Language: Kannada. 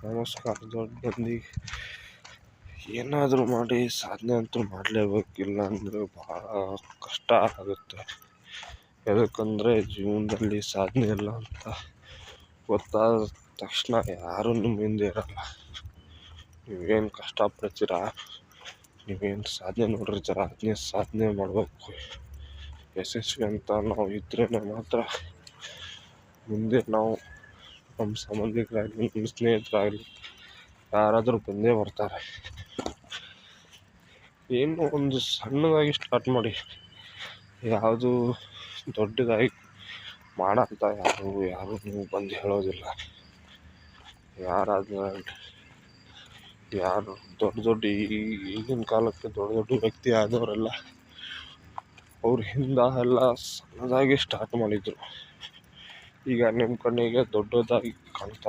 ನಮಸ್ಕಾರ. ದೊಡ್ಡ ಮಂದಿ ಏನಾದರೂ ಮಾಡಿ ಸಾಧನೆ ಅಂತೂ ಮಾಡಲೇಬೇಕಿಲ್ಲ ಅಂದರೆ ಭಾಳ ಕಷ್ಟ ಆಗುತ್ತೆ. ಯಾಕಂದರೆ ಜೀವನದಲ್ಲಿ ಸಾಧನೆ ಇಲ್ಲ ಅಂತ ಗೊತ್ತಾದ ತಕ್ಷಣ ಯಾರೂ ನಿಮ್ಮ ಹಿಂದೆ ಇರಲ್ಲ. ನೀವೇನು ಕಷ್ಟಪಡ್ತೀರಾ, ನೀವೇನು ಸಾಧನೆ ನೋಡಿರ್ತೀರ ಅದನ್ನೇ ಸಾಧನೆ ಮಾಡಬೇಕು. ಯಶಸ್ವಿ ಅಂತ ನಾವು ಇದ್ರೇ ಮಾತ್ರ ಮುಂದೆ ನಾವು ನಮ್ಮ ಸಂಬಂಧಿಕರಾಗಲಿ, ನಮ್ಮ ಸ್ನೇಹಿತರಾಗಲಿ ಯಾರಾದರೂ ಬಂದೇ ಬರ್ತಾರೆ. ಏನು ಒಂದು ಸಣ್ಣದಾಗಿ ಸ್ಟಾರ್ಟ್ ಮಾಡಿ, ಯಾವುದು ದೊಡ್ಡದಾಗಿ ಮಾಡಂತ ಯಾರು ನೀವು ಬಂದು ಹೇಳೋದಿಲ್ಲ. ಯಾರು ದೊಡ್ಡ ಈಗಿನ ಕಾಲಕ್ಕೆ ದೊಡ್ಡ ವ್ಯಕ್ತಿ ಆದವರೆಲ್ಲ ಅವ್ರ ಹಿಂದೆ ಎಲ್ಲ ಸಣ್ಣದಾಗಿ ಸ್ಟಾರ್ಟ್ ಮಾಡಿದರು. ಈಗ ನಿಮ್ಮ ಕಣ್ಣಿಗೆ ದೊಡ್ಡದಾಗಿ ಕಾಣ್ತಾ ಇದೆ.